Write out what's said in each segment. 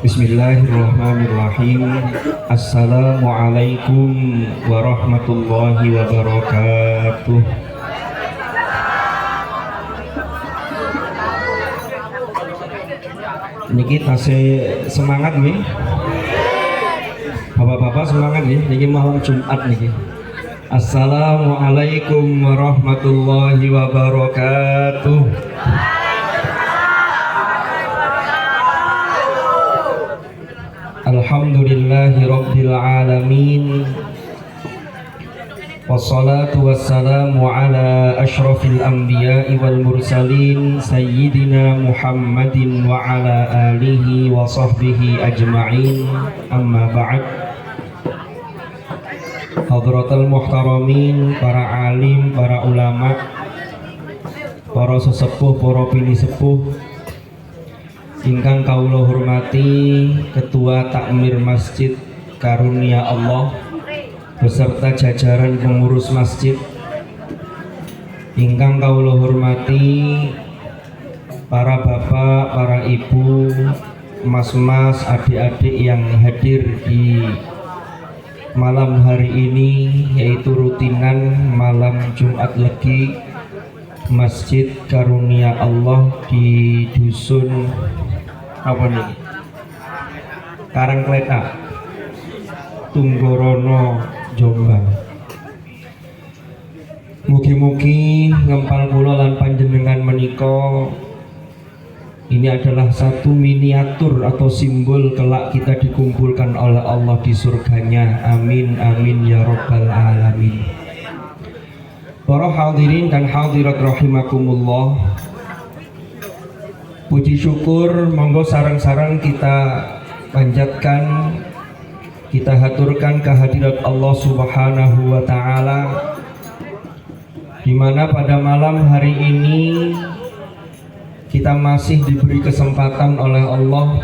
Bismillahirrahmanirrahim. Assalamualaikum warahmatullahi wabarakatuh. Niki tasih semangat nih. Bapak-bapak semangat nih. Niki malam Jumat niki. Assalamualaikum warahmatullahi wabarakatuh. Alhamdulillahi rabbil alamin. Wassalatu wassalamu ala ashrafil anbiya'i wal mursalin sayyidina Muhammadin wa ala alihi wa sahbihi ajma'in. Amma ba'd. Hadratul muhtaramin, para alim, para ulama, para sesepuh, para pini sepuh ingkang kawula hormati, Ketua Takmir Masjid Karunia Allah beserta jajaran pengurus masjid, ingkang kawula hormati para bapak, para ibu, mas-mas, adik-adik yang hadir di malam hari ini, yaitu rutinan malam Jumat Legi Masjid Karunia Allah di dusun apa nih? Karangkleta, Tunggorono, Jombang. Mugi-mugi ngempal kula lan panjenengan menika ini adalah satu miniatur atau simbol kelak kita dikumpulkan oleh Allah di surganya. Amin amin ya rabbal alamin. Para hadirin dan hadirat rahimakumullah, puji syukur monggo sarang-sarang kita panjatkan, kita haturkan kehadirat Allah Subhanahu wa taala, di mana pada malam hari ini kita masih diberi kesempatan oleh Allah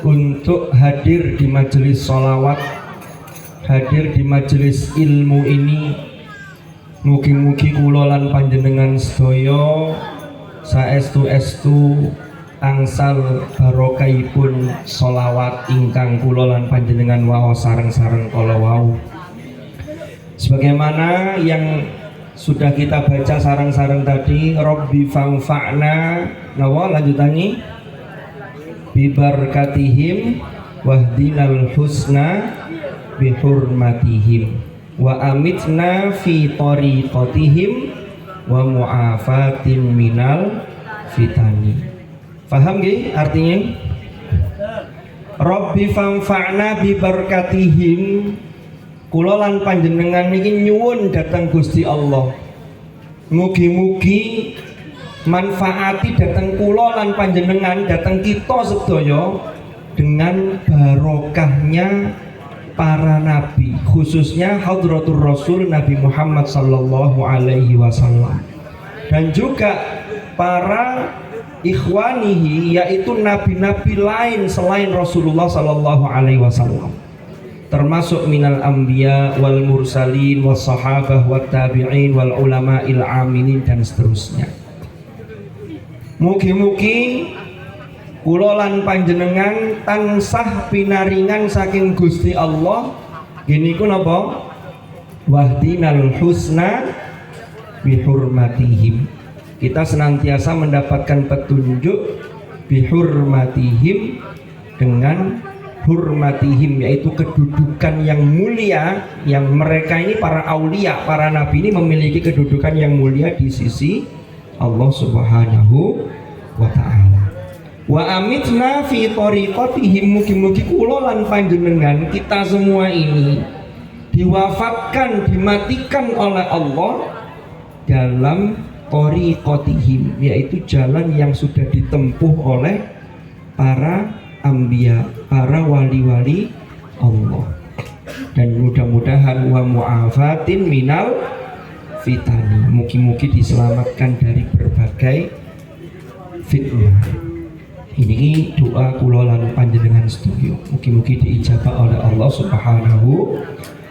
untuk hadir di majelis sholawat, hadir di majelis ilmu ini. Mugi-mugi kula lan panjenengan sedaya saestu-estu angsal barokahipun sholawat ingkang kula lan panjenengan waos sareng-sareng kala wau. Sebagaimana yang sudah kita baca sareng-sareng tadi, Rabbi fanfa'na, nawa lanjutannya bibarakatihim wahdinal husna bihurmatihim wa amitna fi tariqatihim wa mu'afatin minal fitani. Paham nggih artinya? Rabbi fanfa'na bi barakatihim, kula lan panjenengan niki nyuwun dhateng Gusti Allah, mugi-mugi manfaati dhateng kula lan panjenengan, dhateng kita sedaya dengan barokahnya para nabi, khususnya Hadratur Rasul Nabi Muhammad sallallahu alaihi wasallam, dan juga para ikhwanihi, yaitu nabi-nabi lain selain Rasulullah sallallahu alaihi wasallam, termasuk minal anbiya wal mursalin was sahabah wat tabi'in wal ulama'il amilin dan seterusnya. Mugi-mugi kula lan panjenengan tansah pinaringan saking Gusti Allah gini ku napa? Wahdinal husna bihurmatihim. Kita senantiasa mendapatkan petunjuk bihurmatihim, dengan hurmatihim, yaitu kedudukan yang mulia, yang mereka ini para aulia, para nabi ini memiliki kedudukan yang mulia di sisi Allah Subhanahu wa ta'ala. Wa amitna fi tariqatihim, mugi-mugi kula lan panjenengan, kita semua ini diwafatkan, dimatikan oleh Allah dalam tariqatihim, yaitu jalan yang sudah ditempuh oleh para anbiya, para wali-wali Allah. Dan mudah-mudahan wa mu'afatin minal fitani, mugi-mugi diselamatkan dari berbagai fitnah. Ini doa kula lan panjenengan sedaya, mugi-mugi diijabah oleh Allah Subhanahu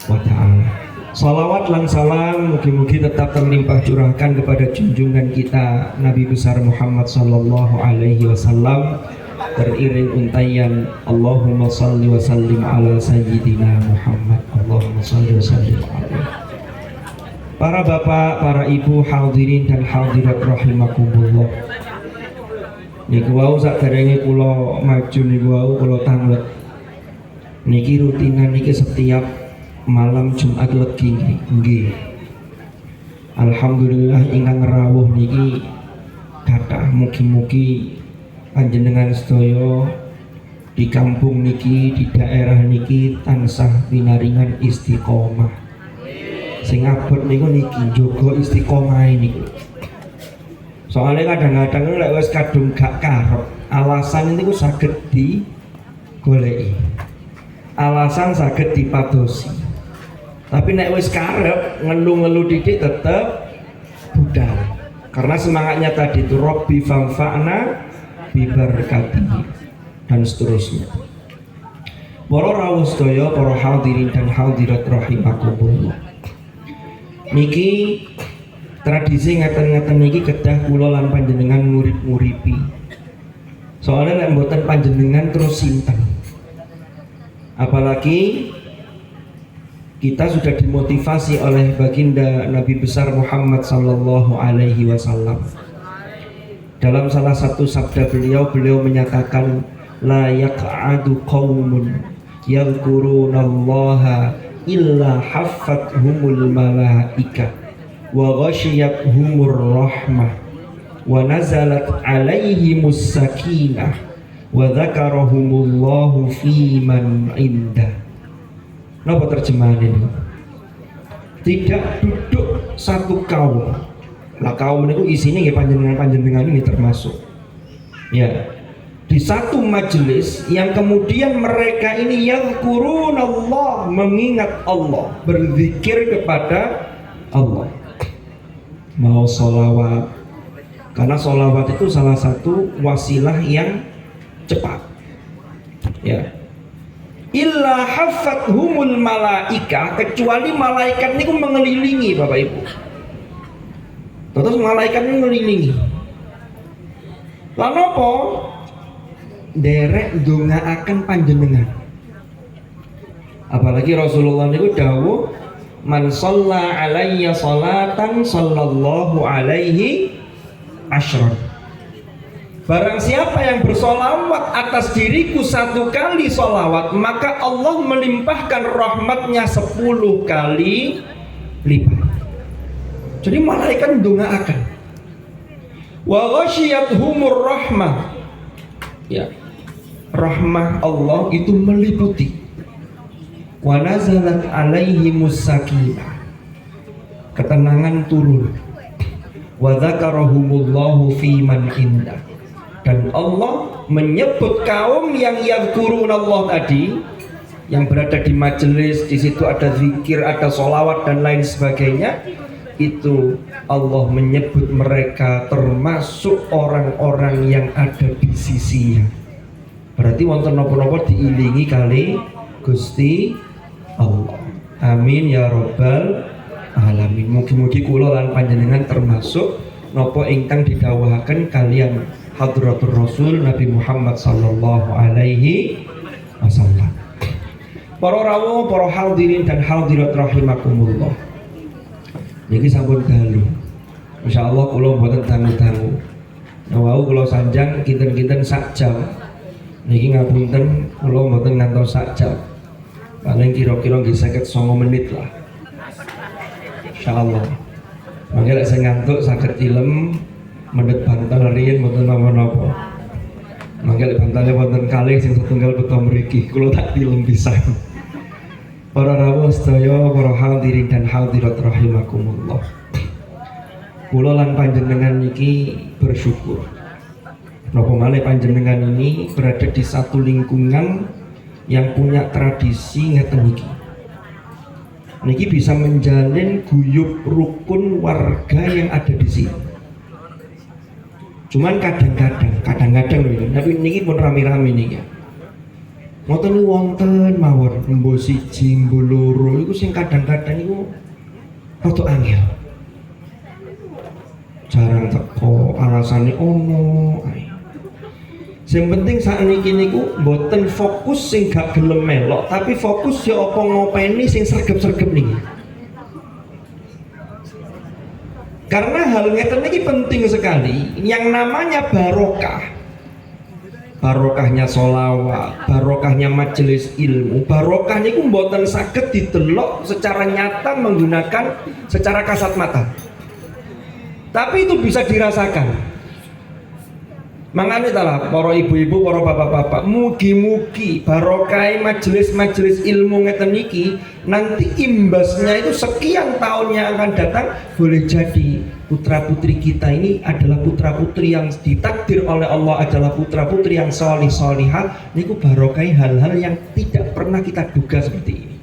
wa ta'ala. Salawat lan salam mugi-mugi tetap terlimpah curahkan kepada junjungan kita Nabi besar Muhammad sallallahu alaihi wasallam, teriring untayan Allahumma salli wa sallim ala sayyidina Muhammad. Allahumma salli wa sallim alaihi. Para bapak, para ibu, hadirin dan hadirat rahimakumullah. Niku wau sakderenge kula maju niku wau kula tanglet. Niki rutinan niki setiap malam Jumat Legi nggih. Alhamdulillah ingkang rawuh niki kathah, mugi-mugi panjenengan sedaya di kampung niki, di daerah niki tansah pinaringan istiqomah. Sing abot niku niki njaga istiqomah niku. Soalnya kadang-kadang lek wis kadung gak karep, alasan niku saged digoleki. Alasan saged dipadosi. Tapi nek wis karep ngelu-ngelu didik tetep budal. Karena semangatnya tadi itu Robbi famfa'na bibarakatihi dan seterusnya. Para rawuh sedaya, para hadirin dan hadirat rahimakumullah. Niki tradisi ngeten-ngeten niki kedah kula lan panjenengan ngurip-nguripi. Soalnya nek mboten panjenengan terus sinten. Apalagi kita sudah dimotivasi oleh baginda Nabi besar Muhammad sallallahu alaihi wasallam. Dalam salah satu sabda beliau menyatakan la yaq'adu qaumun yadhkurunallaha illa haffathumul malaika wa ghashiyatuhumur rahmah wa nazalat alaihimus sakinah wa dzakarahumullahu fi man indah. Napa terjemahan ini? Tidak duduk satu kaum. Lah kaum itu isinya ya panjenengan ini termasuk. Ya. Di satu majelis yang kemudian mereka ini yazkurunallah, mengingat Allah, berzikir kepada Allah. Mau sholawat. Karena sholawat itu salah satu wasilah yang cepat. Ya. Illa haffathumul malaika, kecuali malaikat niku mengelilingi Bapak Ibu. Terus malaikat ini mengelilingi. Lan apa? Derek ndongaaken panjenengan. Apalagi Rasulullah niku dawuh, man shalla alayya salatan sallallahu alaihi asyran. Barang siapa yang bersolawat atas diriku 1 kali solawat, maka Allah melimpahkan rahmatnya 10 kali lipat. Jadi malaikat ndongaaken. Wa ghasyiyatuhumur rahmah. Ya. Rahmah Allah itu meliputi. Wa nazalat alaihimus sakinah. Ketenangan turun. Wa dzakarahumullahu fi man indah. Dan Allah menyebut kaum yang yadhkurunallah tadi, yang berada di majelis, di situ ada zikir, ada sholawat dan lain sebagainya. Itu Allah menyebut mereka termasuk orang-orang yang ada di sisinya. Berarti wonten napa-napa diilingi kali Gusti Allah. Amin ya rabbal alamin. Mugi-mugi kula lan panjenengan termasuk napa ingkang didhawuhaken kalian Hadratur Rasul Nabi Muhammad sallallahu alaihi wasallam. Para rawuh, para hadirin dan hadirat rahimakumullah. Niki sampun dalu. Insyaallah kula mboten dangu-dangu. Wau kula sanjang kinten-kinten sak jam. Niki ngapunten kula mboten ngantos sak jam. Paling kira-kira nggih 59 menit lah. Insyaallah. Mangke lek sing ngantuk saged tilem mendet bantal riyen mboten napa-napa. Mangke lek bantale wonten kalih sing setunggal beto mriki, kula tak tilem pisan. Para rawuh sedaya, para hadirin dan hadirat rahimakumullah. Kula lan panjenengan niki bersyukur. Napa malih panjenengan ini berada di satu lingkungan yang punya tradisi ngeten niki. Niki bisa menjalin guyub rukun warga yang ada di sini. Cuman kadang-kadang lho, tapi niki pun rame-rame niki ya. Ngoten wonten mawon mbo siji mbo loro iku sing kadang-kadang iku rada angel. Jarang teko, alasane ono ae. Sing penting sakniki niku mboten fokus sing gak gelem melok, tapi fokus ya apa ngopeni sing sregep-sregep niki. Karena hal ngeten niki penting sekali, yang namanya barokah. Barokahnya sholawat, barokahnya majelis ilmu, barokah niku mboten saged didelok secara nyata menggunakan secara kasat mata. Tapi itu bisa dirasakan. Mangane talah para ibu-ibu, para bapak-bapak, mugi-mugi barokah majelis-majelis ilmu ngeten niki nanti imbasnya itu sekian tahun yang akan datang boleh jadi putra-putri kita ini adalah putra-putri yang ditakdir oleh Allah adalah putra-putri yang sholih-sholihah. Niku barokah hal-hal yang tidak pernah kita duga seperti ini.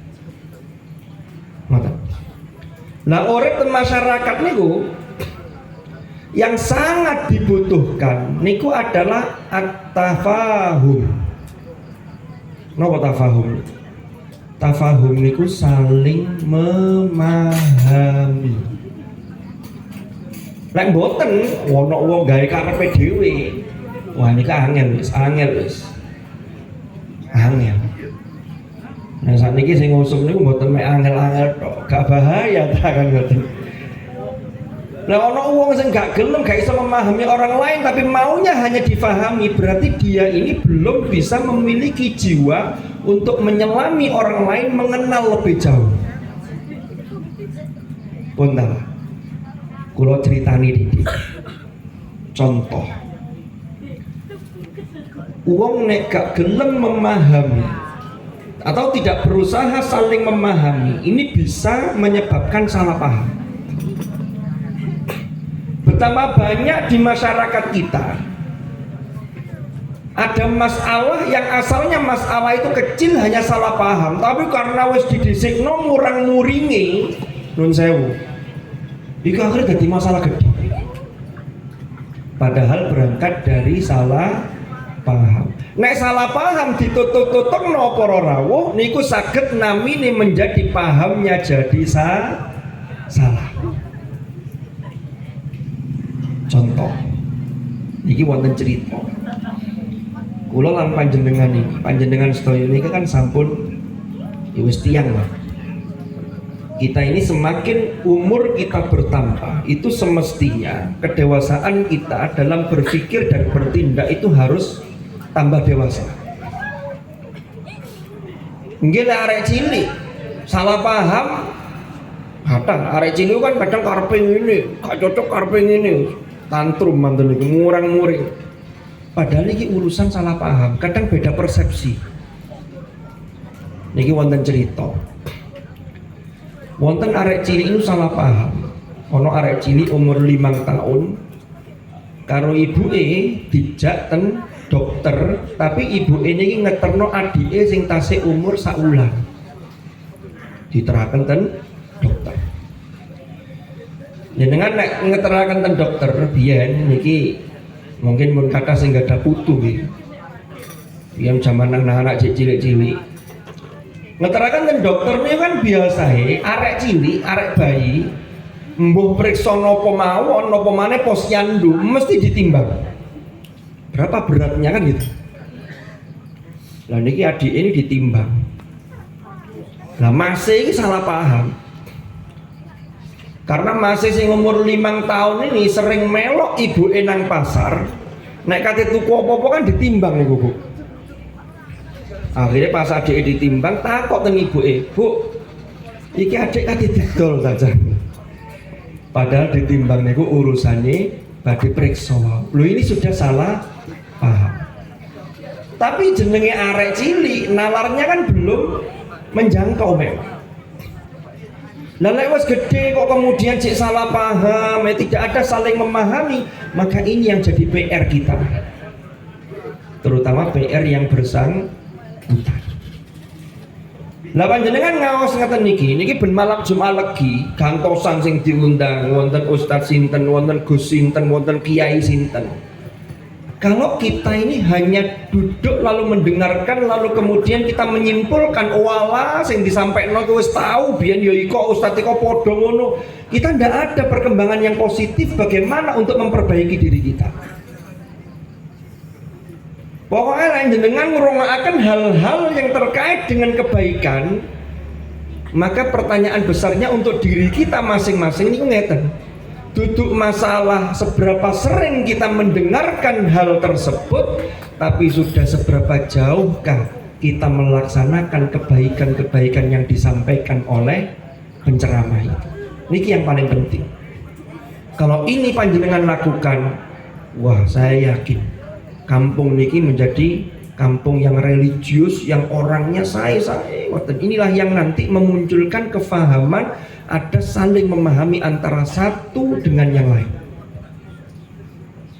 Ngoten. Lah urip ten masyarakat niku yang sangat dibutuhkan niku adalah at-tafahum. Napa tafahum? Tafahum niku saling memahami. Lek mboten ana wong gawe karepe dhewe. Wah niku angel wis. Angel. Nah sakniki sing ngusung niku mboten mek angel-angel tok, gak bahaya ta kan mboten. Nah ono wong sing gak gelem gak iso memahami orang lain tapi maunya hanya difahami, berarti dia ini belum bisa memiliki jiwa untuk menyelami orang lain mengenal lebih jauh. Punten. Kula critani didik. Contoh. Wong nek gak gelem memahami atau tidak berusaha saling memahami, ini bisa menyebabkan salah paham. Betapa banyak di masyarakat kita ada masalah yang asalnya masalah itu kecil hanya salah paham, tapi karena wis didisikno murang muringi nun sewu iku akhirnya jadi masalah gede, padahal berangkat dari salah paham. Nek salah paham ditutuk-tutukno para rawuh niku saged namine menjadi pahamnya jadi salah. Contoh, niki wonten cerita. Kula lan panjenengan sedaya niki kan sampun ya wis tiyang lah. Kita ini semakin umur kita bertambah, itu semestinya kedewasaan kita dalam berpikir dan bertindak itu harus tambah dewasa. Nggih lek arek cilik salah paham, kadang arek cilik kan kadang karepe ngene, gak cocok karepe ngene. Tantrum manten iki ngurang-muring. Padahal iki urusan salah paham, kadang beda persepsi. Niki wonten cerita. Wonten arek cilik itu salah paham. Ono arek cilik umur 5 tahun karo ibuke dijak ten dokter, tapi ibuke niki ngeterno adike sing tasih umur saulan. Diteraken ten dokter. Jenengan nek ngeteraken ten dokter biyen niki mungkin mun kata sing gak ada putu nggih. Biyen zaman anak-anak cilik-cilik. Ngeteraken ten dokter niku kan biasae arek cilik, arek bayi mbuh priksa napa mawon napa maneh posyandu mesti ditimbang. Berapa beratnya kan gitu. Lah niki adik ini ditimbang. Lah masih ini salah paham. Karena masih sing umur 5 tahun ini sering melok ibu nang pasar, nek kate tuku apa-apa kan ditimbang nih Bu. Akhirnya pas adik ditimbang takok teng ibuke, "Bu, iki adik kate didol saja." Padahal ditimbang niku urusannya badhe priksa. Lho ini sudah salah paham. Tapi jenenge arek cilik, nalarnya kan belum menjangkau memang. Lah lek wis gede kok kemudian cek salah paham, tidak ada saling memahami, maka ini yang jadi PR kita. Terutama PR yang bersangkutan. Lah panjenengan ngaos ngaten niki ben malam Jumat Legi, gantosan sing diundang wonten ustaz sinten, wonten gus sinten, wonten kiai sinten. Kalau kita ini hanya duduk lalu mendengarkan lalu kemudian kita menyimpulkan wala sing disampaikan wis tahu biyen ya iko ustaz iko padha ngono, kita ndak ada perkembangan yang positif bagaimana untuk memperbaiki diri kita. Pokoknya lain jenengan ngrungokaken hal-hal yang terkait dengan kebaikan, maka pertanyaan besarnya untuk diri kita masing-masing niku ngeten. Duduk masalah seberapa sering kita mendengarkan hal tersebut, tapi sudah seberapa jauhkah kita melaksanakan kebaikan-kebaikan yang disampaikan oleh penceramah itu. Niki yang paling penting. Kalau ini panjenengan lakukan, wah saya yakin kampung niki menjadi kampung yang religius, yang orangnya inilah yang nanti memunculkan kefahaman, ada saling memahami antara satu dengan yang lain.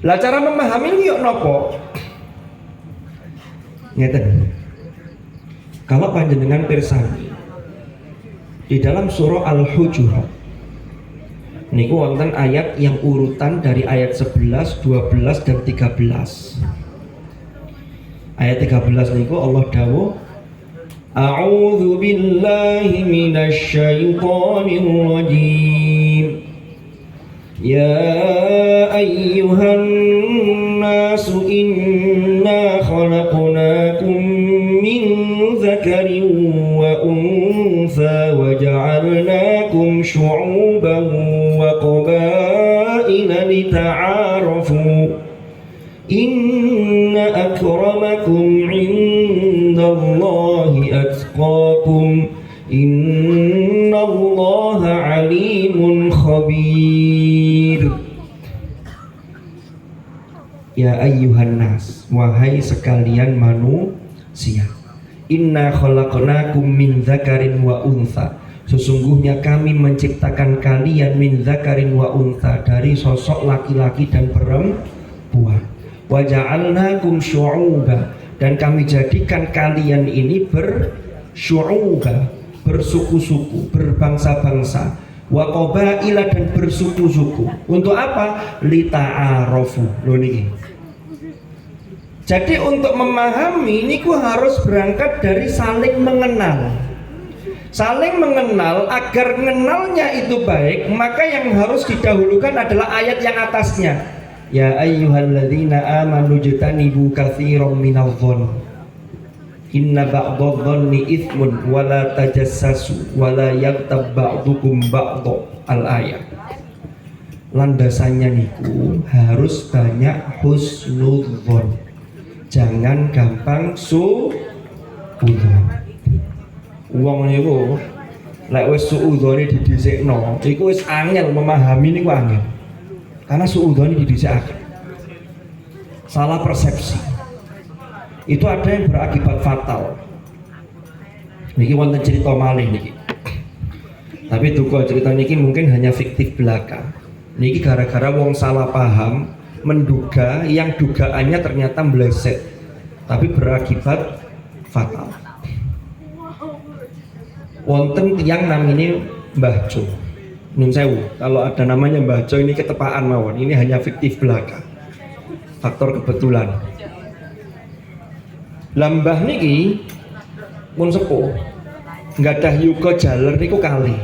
Lah cara memahami ini yuk nopo? Ngeten. Kalau panjenengan pirsani di dalam surah Al-Hujurat niku wonten ayat yang urutan dari ayat 11, 12 dan 13. Ayat 13 niku Allah dawuh, A'udzu billahi minasy syaithanir rajim. Ya ayyuhan nasu inna khalaqnakum min dzakarin wa untha wa ja'alnakum syu'uban wa qabaila lita'arafu. Inna akramakum indallahi atqakum. Innallaha alimun khabir. Ya ayyuhan nas, wahai sekalian manusia, inna khalaqnakum min dzakarin wa untha. Sesungguhnya kami menciptakan kalian min dzakarin wa untha, dari sosok laki-laki dan perempuan. Wa ja'alnakum syu'uba, dan kami jadikan kalian ini bersyu'uba, bersuku-suku, berbangsa-bangsa, wa qabaila, dan bersuku-suku. Untuk apa? Lita'arafu. Loh niki. Jadi untuk memahami niku harus berangkat dari saling mengenal. Saling mengenal, agar mengenalnya itu baik, maka yang harus didahulukan adalah ayat yang atasnya. Ya ayyuhalladzina amanu jtanibu katsiran minadh-dhonn inna ba'dadh-dhonni itsmun wa la tajassasu wa la yaghtab ba'dukum ba'dha. Al-ayat. Landasannya niku harus banyak husnudzon. Jangan gampang suudzon. Wong niku lek wis suudzone didhisikno, iku wis angel memahami niku angel. Karena suudzon ini didhisikaken. Salah persepsi itu ada yang berakibat fatal. Niki wonten cerita malih niki. Tapi duka cerita niki mungkin hanya fiktif belaka. Niki gara-gara wong salah paham, menduga yang dugaannya ternyata meleset, tapi berakibat fatal. Wonten tiyang namine Mbah Jo. Nun sewu, kalau ada namanya Mbah Jo ini ketepaan mawon. Ini hanya fiktif belaka, faktor kebetulan. Lambah niki pun sepuh, nggadah yuga jaler niku kali.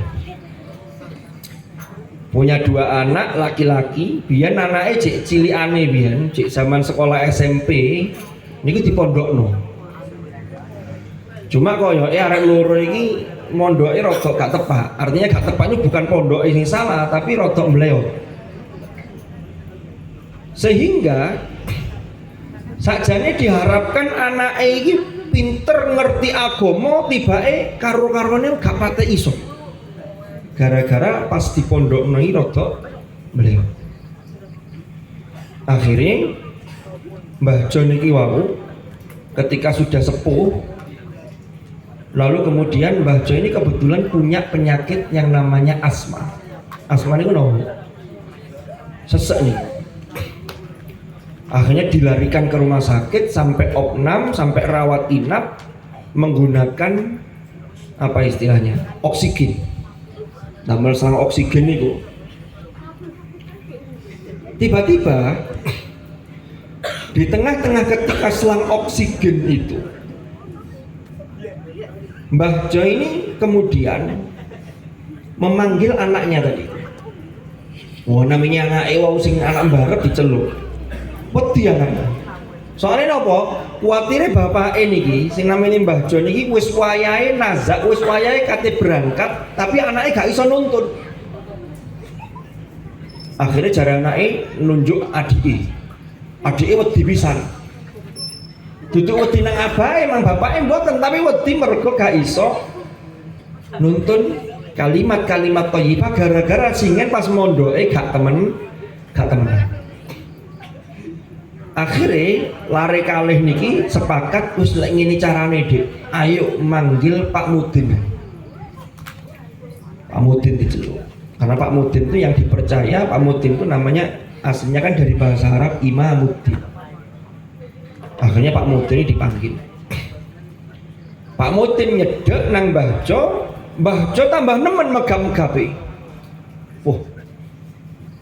Punya dua anak laki-laki, biyen anake cek cilikane biyen, cek zaman sekolah SMP niku dipondokno. Cuma koyoke arek loro iki mondoke rada gak tepak. Artinya gak tepaknya bukan pondok ini salah, tapi rada meleot. Sehingga sakjane diharapkan anake iki pinter ngerti agama, tibake karo-karone gak pate iso. Gara-gara pas di pondokno iki rada meleot. Akhirnya Mbah Jo niki wau ketika sudah sepuh, lalu kemudian Mbah Jo ini kebetulan punya penyakit yang namanya asma. Asma ini kenapa? Sesek nih. Akhirnya dilarikan ke rumah sakit sampai opnam, sampai rawat inap, menggunakan apa istilahnya? Oksigen. Damel selang oksigen itu. Tiba-tiba Di tengah-tengah ketika selang oksigen itu, Mbah Jo ini kemudian memanggil anaknya tadi. Wah, namanya anak wau sing anak mbarep diceluk. Wedi anaknya. Soalnya napa? Kuatire bapak niki sing namanya Mbah Jo niki wis wayahe nazak, wis wayahe kate berangkat, tapi anaknya gak iso nuntun. Akhirnya jare anake nunjuk adike. Adike wedi pisan. Duduk wedi nang abahe emang bapake mboten, tapi wedi mergo gak iso nuntun kalimat-kalimat thayyibah gara-gara singen pas mondoke gak temenan. Akhirnya lare kalih niki sepakat wis lek ngene carane Dik, ayo manggil Pak Mudin. Pak Mudin diceluk. Karena Pak Mudin itu yang dipercaya, Pak Mudin itu namanya aslinya kan dari bahasa Arab Imamuddin. Akhirnya Pak Mudin ini dipanggil. Pak Mudin nyedek nang Mbah Jo tambah nemen megap-megape. Wah.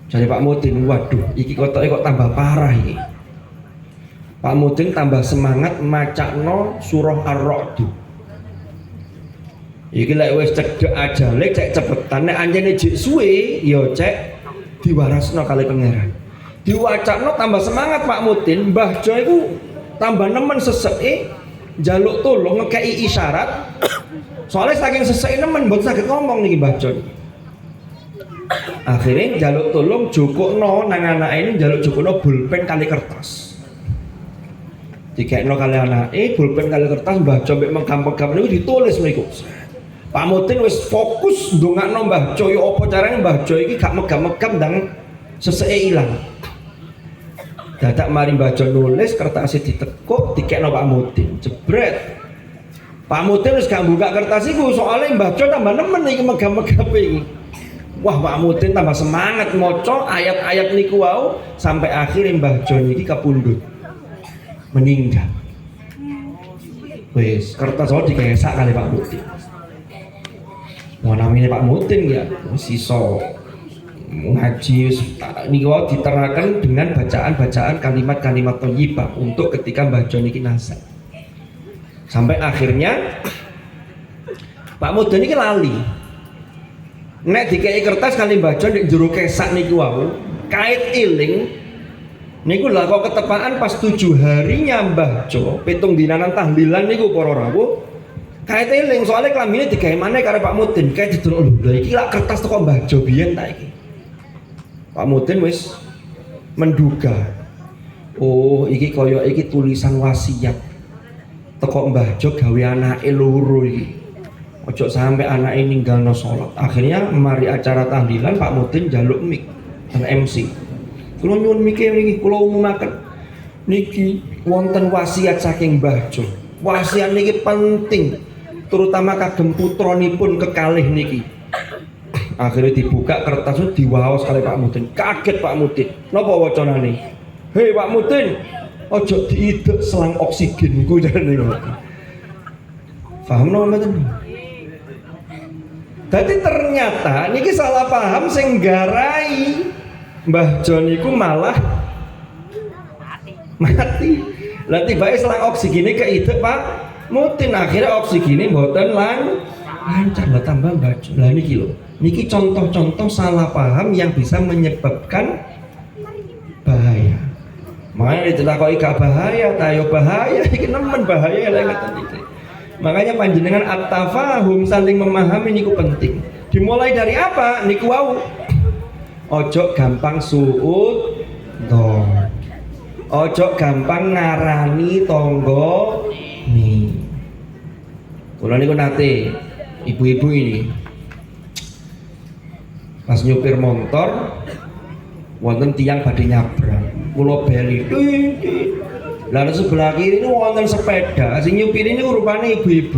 Jadi Pak Mudin, waduh, iki kotoke kok tambah parah iki. Pak Mudin tambah semangat macakno surah Ar-Ra'd. Iki lek wis cedhek ajale cek cepetan, nek anjene jek suwe ya cek diwarasno kali pangeran. Diwacakno tambah semangat Pak Mudin, Mbah Jo iku tambah nemen seseke njaluk tolong ngekei isyarat. Soalnya saking seseke nemen mboten saged ngomong niki Mbah Jo. Akhirnya njaluk tolong jukukno nang anake ini njaluk jukukno pulpen kali kertas. Dikekno kali anake pulpen kali kertas, Mbah Jo mek megam-megam niku ditulis mriku. Pak Mudin wis fokus ndongakno Mbah Jo, yo apa carane Mbah Jo iki gak megam-megam ndang seseke ilang. Dadak mari Mbah Jo nulis kertasé ditekuk dikekno Pak Mudin. Jebret. Pak Mudin wis gak buka kertas iku soalnya Mbah Jo tambah nemen iki megam-megam iki. Wah, Pak Mudin tambah semangat maca ayat-ayat niku wau sampai akhirnya Mbah Jo niki kapundhut. Meninggal. Wis kertas wae dikesak kali Pak Mudin. Mau namanya Pak Mudin ya wis iso ngaji niki wae diteraken dengan bacaan-bacaan kalimat-kalimat thayyibah untuk ketika Mbah Jo niki nazar. Sampai akhirnya Pak Mudin niki lali. Nek dikei kertas kali Mbah Jo ndek jero kesak niku wau, kait iling niku lha kok ketepaan pas 7 harinya Mbah Jo, 7 dinanan tahlilan niku para rawuh. Kait iling soalnya klambine digawe maneh karo Pak Mudin, kae didelok lho, iki lak kertas teko Mbah Jo biyen ta iki. Pak Mudin wis menduga. Oh, iki kaya iki tulisan wasiat teko Mbah Jo gawe anake loro iki. Ojo sampai anake ninggalno salat. Akhirnya mari acara tahlilan Pak Mudin njaluk mik dan MC. Kula nyuwun mike niki kula umumaken. Niki wonten wasiat saking Mbah Jo. Wasiat niki penting terutama kagem putranipun kekalih niki. Akhirnya dibuka kertas itu diwaos kali Pak Mudin. Kaget Pak Mudin. Napa wacanane? Hei Pak Mudin, ojo diidek selang oksigen ku jane ngono. Paham napa mboten? Jadi ternyata niki salah paham sing garai Mbah Jo niku malah mati. Lah tibake selang oksigene keidek Pak Mudin, akhirnya oksigene mboten lancar lah tambah Mbah Jo. Lah niki lho. Niki contoh-contoh salah paham yang bisa menyebabkan bahaya. Makanya ditakoki gak bahaya, tayo bahaya, iki nemen bahaya lek ngoten iki. Makanya panjenengan at-tafahum saling memahami niku penting. Dimulai dari apa? Niku wau. Ojo gampang suud dong. Ojo gampang ngarani tonggo nih. Kula niku nate ibu-ibu ini pas nyupir motor wonten tiang badhe nyabrang. Kula beli. Lalu sebelah kiri ini wonten sepeda, sing nyupir ini rupane ibu-ibu.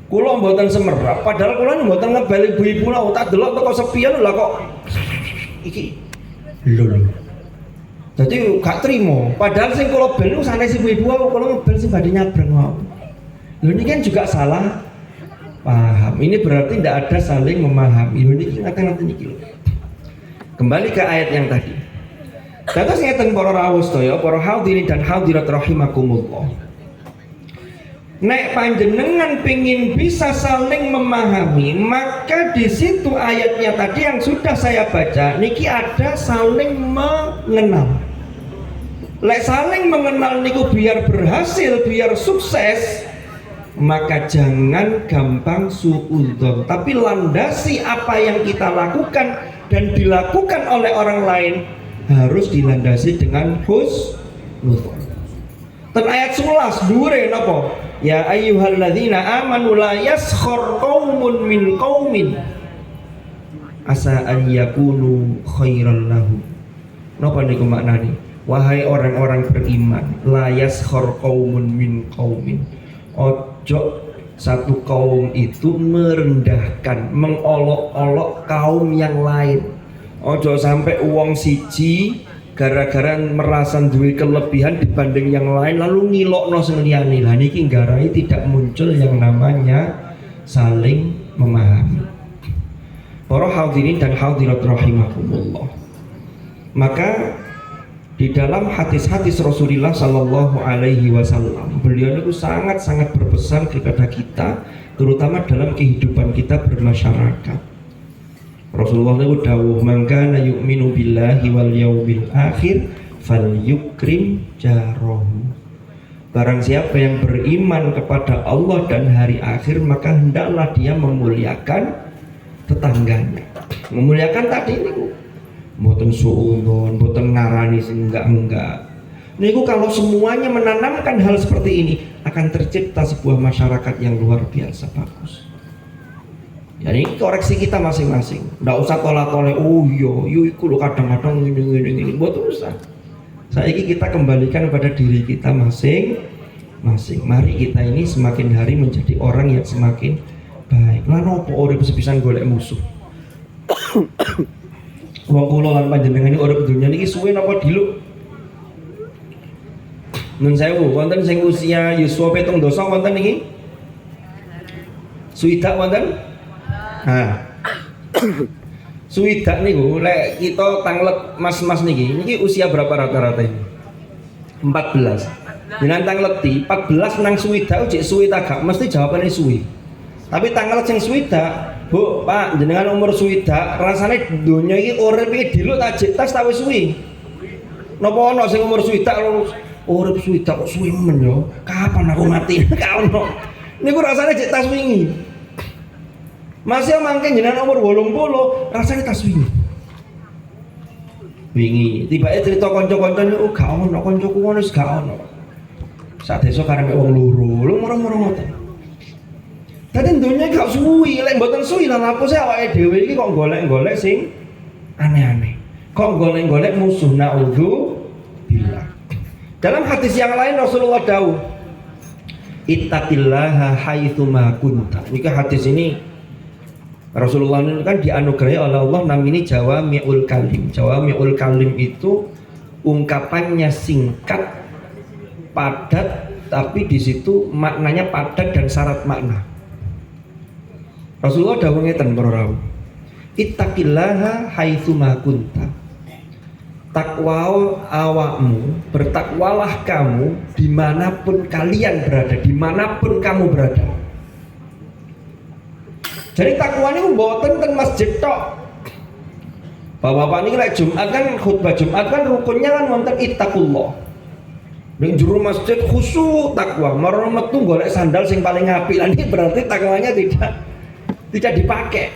Kula mboten semerap, padahal kula mboten ngebel ibu-ibu lah, tak delok teko sepian lah kok iki lho. Dadi gak trimo, padahal sing kula bel niku sanes ibu-ibu aku kula ngebel sing badhe nyabrang wae. Lho ini kan juga salah paham. Ini berarti tidak ada saling memahami. Lho niki ngaten-ngaten iki lho. Kembali ke ayat yang tadi. Dados ngeten para rawuh sedaya, para hadirin dan hadirat rahimakumullah. Nek panjenengan pingin bisa saling memahami, maka di situ ayatnya tadi yang sudah saya baca, niki ada saling mengenal. Lek saling mengenal niku biar berhasil, biar sukses, maka jangan gampang suudzon, tapi landasi apa yang kita lakukan dan dilakukan oleh orang lain harus dilandasi dengan husnudzon. Dan ayat 11 dure napa? Ya ayyuhalladzina amanu la yaskhar qaumun min qaumin asa an yakunu khairan lahum. Napa niku maknane? Wahai orang-orang beriman, la yaskhar qaumun min qaumin. Ojo satu kaum itu merendahkan, mengolok-olok kaum yang lain. Ojo sampai uang siji gara-gara merasa duwe kelebihan dibanding yang lain lalu ngilokno sing liyane. Lah niki nggarai tidak muncul yang namanya saling memahami. Para hadirin dan hadirat rahimakumullah. Maka di dalam hadis-hadis Rasulullah Sallallahu Alaihi Wasallam, beliau itu sangat-sangat berpesan kepada kita, terutama dalam kehidupan kita bermasyarakat. Rasulullah itu dawuh, "Man kana yu'minu billahi wal yaumil akhir falyukrim jarahu." Barang siapa yang beriman kepada Allah dan hari akhir, maka hendaklah dia memuliakan tetangganya. Memuliakan tadi niku mboten suudzon, mboten ngarani sing enggak. Niku kalau semuanya menanamkan hal seperti ini, akan tercipta sebuah masyarakat yang luar biasa bagus. Ya ini koreksi kita masing-masing. Nggak usah tolak-tolak. Oh iya iku lho kadang-kadang ini. Mboten usah. Saiki kita kembalikan pada diri kita masing-masing. Mari kita ini semakin hari menjadi orang yang semakin baik. Lah nopo urip sepisan golek musuh. Wong kula lan panjenengan iki urip donya niki suwe napa diluk? Nun sewu wonten sing usia yuswa 7 dosa wonten niki? Suwidak wonten? Nah, suwidak niku lek kita tanglet mas-mas niki usia berapa rata-rata ini? 14. Jenengan tangleti 14 nang suwidak jek suwi ta gak mesti jawabane suwi. Tapi tanglet sing suwidak, Bu, Pak, jenengan umur suwidak rasane donya iki urip iki diluk ta jek tas ta wis suwi? Napa ana sing umur suwidak urip suwidak kok suwi men yo? Kapan aku mati? Ka ono. Niku rasane jek tas wingi. Masih mangke jenengan umur 80 rasanya tas wingi tiba-tiba cerita kanca-kancane oh gak ono kancaku ngono wis gak ono sak desa karep wong loro lho moro-moro ngoten. Dadi donya gak suwi, lek mboten suwi lan apa sih awake dhewe iki kok golek-golek sing aneh-aneh, kok golek-golek musuh. Naudzubillah. Dalam hadis yang lain Rasulullah dawuh, ittaqillaha haitsu ma kunta. Niki hadis ini Rasulullah ini kan dianugerahi oleh Allah namanya Jawami'ul Kalim. Jawami'ul Kalim itu ungkapannya singkat, padat, tapi di situ maknanya padat dan syarat makna. Rasulullah dawuh ngeten para rawuh. Ittaqillaha haitsu ma kunta. Takwa awakmu, bertakwalah kamu dimanapun kalian berada, dimanapun kamu berada. Jadi takwa ini mboten ten masjid tok. Bapak-bapak ini lek Jumat kan khutbah Jumat kan rukunnya kan wonten ittaqullah. Ning jero masjid khusyuk takwa, marang metu golek sandal sing paling apik. Lah ini berarti takwanya tidak dipakai.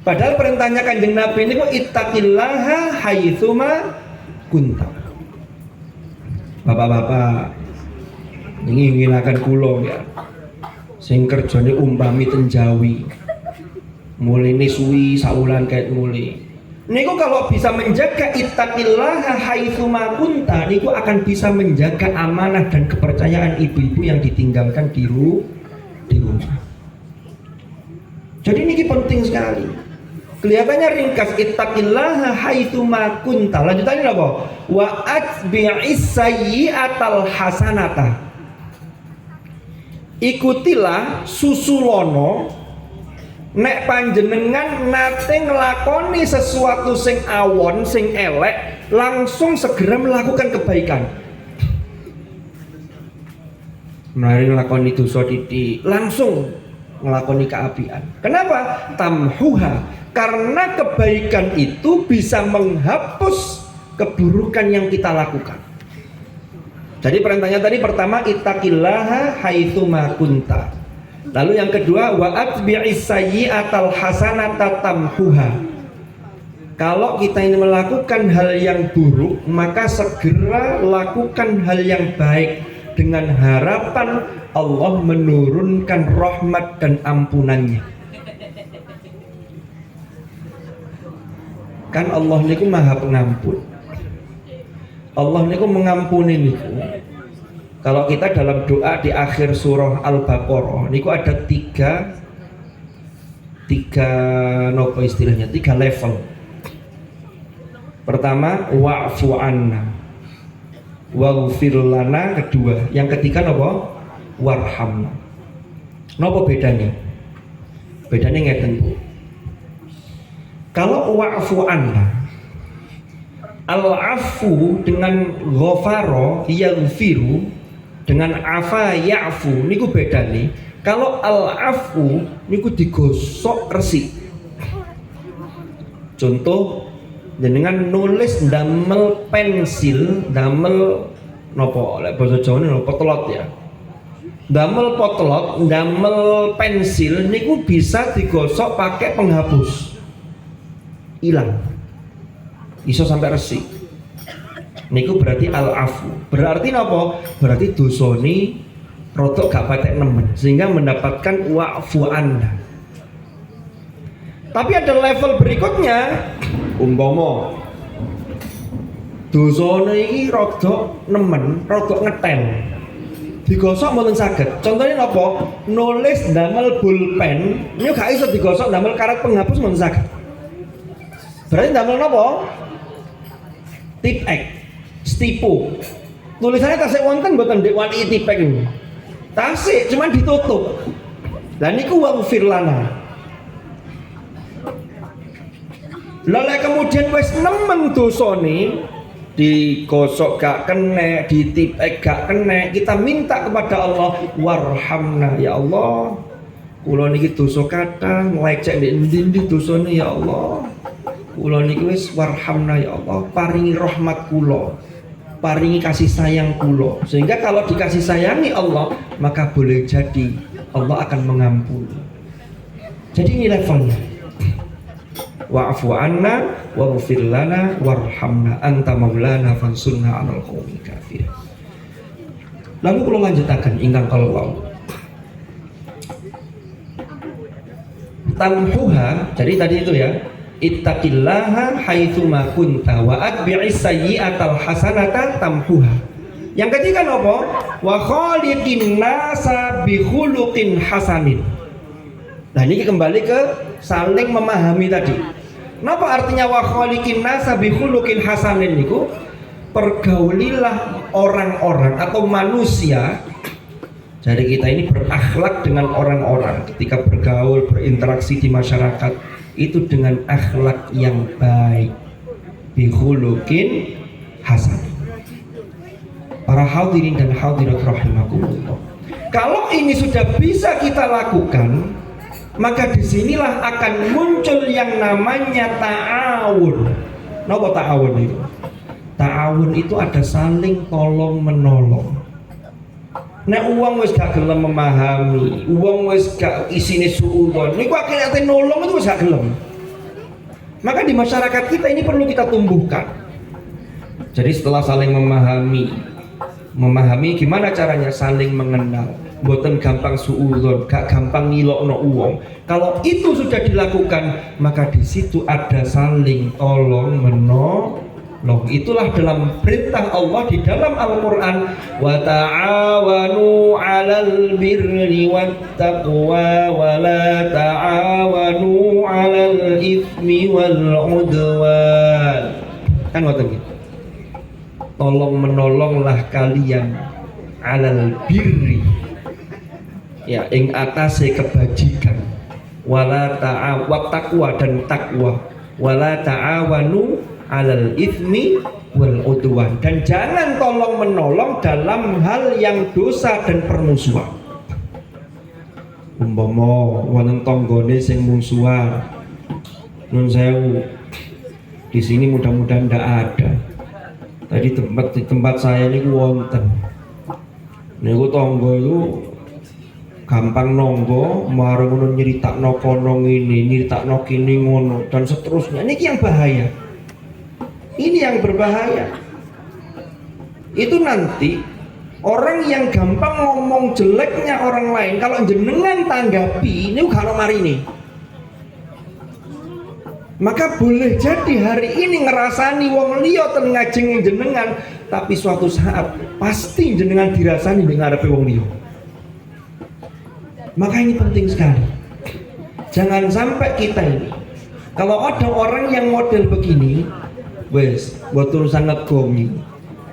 Padahal perintahnya Kanjeng Nabi ini kok ittaqillaha haitsu ma kunta. Bapak-bapak ini nginaken kula ya. Sing kerjane umpami tenjawi mulai suwi saulan kayak mulai niku kalau bisa menjaga ittaqillaha haitsu ma kunta niku akan bisa menjaga amanah dan kepercayaan ibu-ibu yang ditinggalkan di rumah. Jadi niki penting sekali. Kelihatannya ringkas, ittaqillaha haitsu ma kunta. Lanjutannya apa? Wa atbi'is sayyi'atal hasanata. Ikutilah susulono Nek panjenengan nate ngelakoni sesuatu sing awon, sing elek, langsung segera melakukan kebaikan. Mari ngelakoni dosa titik, langsung ngelakoni keapian. Kenapa? Tamhuha, karena kebaikan itu bisa menghapus keburukan yang kita lakukan. Jadi perintahnya tadi pertama ittaqillaha haitsu ma kunta. Lalu yang kedua wa atbi'is sayyi'atal hasanata tamhuha. Kalau kita ini melakukan hal yang buruk, maka segera lakukan hal yang baik dengan harapan Allah menurunkan rahmat dan ampunannya. Kan Allah niku Maha Pengampun. Allah niku mengampuni niku. Kalau kita dalam doa di akhir surah Al-Baqarah niku ada tiga nopo istilahnya, tiga level. Pertama wa'fu anna, waghfir lana, kedua, yang ketiga nopo warhamna. Nopo bedanya? Bedanya ngeten Bu. Kalau wa'fu anna, al-afu dengan ghafaro yaghfiru, dengan afa ya'fu niku beda nih. Kalau al-afu niku digosok resik. Contoh jenengan nulis damel pensil, damel nopo lek basa Jawa niku potlot ya. Damel potlot, damel pensil niku bisa digosok pakai penghapus. Hilang. Iso sampai resik. Niku berarti al-afu. Berarti napa? Berarti dosane rodok gak patek nemen sehingga mendapatkan wa'fu anna. Tapi ada level berikutnya, umpama dosane iki rodok nemen, rodok ngetel. Digosok mboten saged. Contohnya napa? Nulis damel pulpen, niku gak iso digosok damel karet penghapus mboten saged. Berarti damel napa? Tip X. Stipu tulisannya tasik wonten mboten ndek wani tipek niku. Tasik cuman ditutup. Lah niku waghfir lana. Lalu kemudian wis nemen dosane digosok gak kena, ditipek gak kena, kita minta kepada Allah warhamna ya Allah. Kula niki dosa kathah, lecek ndek endi-endi dosane ya Allah. Kula niki wis warhamna ya Allah, paringi rahmat kula. Paringi kasih sayang kula, sehingga kalau dikasih sayangi Allah maka boleh jadi Allah akan mengampuni. Jadi ini levelnya. Wa'fu anna waghfir lana warhamna anta maulana fansurna 'alal qaumil kafirin. Lalu kula lanjutaken ingkang kalawau. Tamhuha, jadi tadi itu ya. Ittaqillaha haitsu ma kunta wa atbi'is sayyi'atal hasanata tamhuha. Yang ketiga apa? Wa khaliqin nasa bi khuluqin hasanin. Nah ini kembali ke saling memahami tadi. Napa artinya wa khaliqin nasa bi khuluqin hasanin niku? Pergaulilah orang-orang atau manusia. Jadi kita ini berakhlak dengan orang-orang ketika bergaul, berinteraksi di masyarakat itu dengan akhlak yang baik, bihulukin hasan. Para hadirin dan hadirat rahimakumullah. Kalau ini sudah bisa kita lakukan, maka disinilah akan muncul yang namanya ta'awun. Napa ta'awun itu? Ta'awun itu ada saling tolong menolong. Nek uang wis gak gelem memahami, uang wis gak isine suudzon, niku akhirnya ate nolong itu wis gak gelem. Maka di masyarakat kita ini perlu kita tumbuhkan. Jadi setelah saling memahami gimana caranya saling mengenal. Mboten gampang suudzon, gak gampang ngilokno uang. Kalau itu sudah dilakukan, maka di situ ada saling tolong menolong. Itulah dalam perintah Allah di dalam Al-Quran, wa ta'awanu 'alal birri wat taqwa wa la ta'awanu 'alal itsmi wal 'udwan. Kan ngoten iki. Tolong menolonglah kalian 'alal birri. Ya, ing atase kebajikan. wala ta'awat taqwa dan takwa, wala ta'awanu 'alal itsmi wal udwan, dan jangan tolong menolong dalam hal yang dosa dan permusuhan. Umpama wonten tanggane sing mungsuhan, nun sewu, di sini mudah-mudahan ndak ada. Tadi di tempat saya ini wonten. Niku tangga itu gampang nonggo, marang ngono nyeritakno kono ngene, nyeritakno kene ngono dan seterusnya. Niki yang bahaya. Ini yang berbahaya. Itu nanti orang yang gampang ngomong jeleknya orang lain, kalau jenengan tanggapi, ini kalau mari ini, maka boleh jadi hari ini ngerasani wong liya ten ngajeng jenengan, tapi suatu saat pasti jenengan dirasani dengan ngarepe wong liya. Maka ini penting sekali. Jangan sampai kita ini, kalau ada orang yang model begini, wes buat urusan ngegomi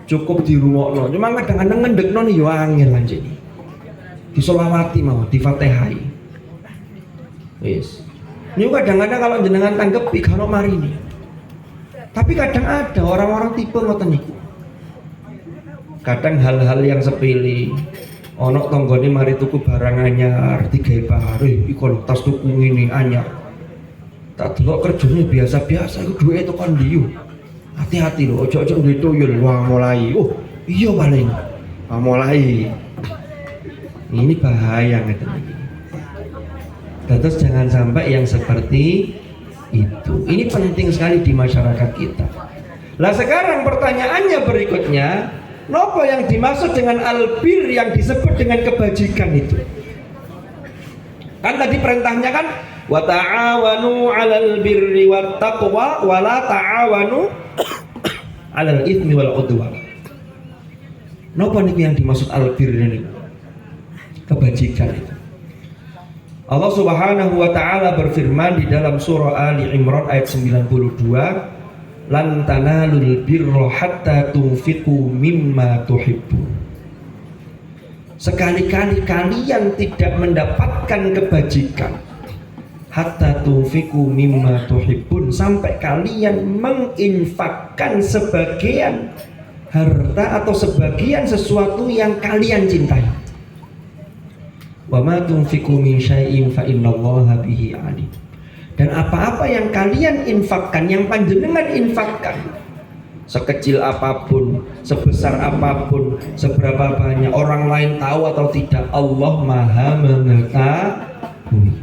cukup dirungokno, cuma kadang-kadang ngendekno nih yo angel anjene. Disolawati mau, difatihai. Wes. Ini kadang-kadang kalau jenengan tanggepi kalau mari ini. Tapi kadang ada orang-orang tipe ngoten niku. Kadang hal-hal yang sepele, ono tanggane mari tuku barang anyar, digawe bare, iku tas tuku ngene anyar. Tak delok kerjane biasa-biasa, iku duwe tekan ndiyo. Hati-hati loh, ojo-ojo duwe tuyul, wah mulai. Oh, iya paling. Wah mulai. Ini bahaya ngeten iki. Terus jangan sampai yang seperti itu. Ini penting sekali di masyarakat kita. Lah sekarang pertanyaannya berikutnya, apa yang dimaksud dengan albir yang disebut dengan kebajikan itu? Kan tadi perintahnya kan wa ta'awanu 'alal birri wat taqwa wa la ta'awanu 'alal itsmi wal 'udwan. Napa niku yang dimaksud albir ini? Kebajikan itu. Allah Subhanahu wa taala berfirman di dalam surah Ali Imran ayat 92, lan tanalul birra hatta tunfiqu mimma tuhibbun. Sekali-kali kalian tidak mendapatkan kebajikan hatta tunfiqu mimma tuhibbun, sampai kalian menginfakkan sebagian harta atau sebagian sesuatu yang kalian cintai. Wa ma tunfiqu min syai'in fa innallaha bihi alim. Dan apa-apa yang kalian infakkan, yang panjenengan infakkan, sekecil apapun, sebesar apapun, seberapa banyak, orang lain tahu atau tidak, Allah Maha mengetahui.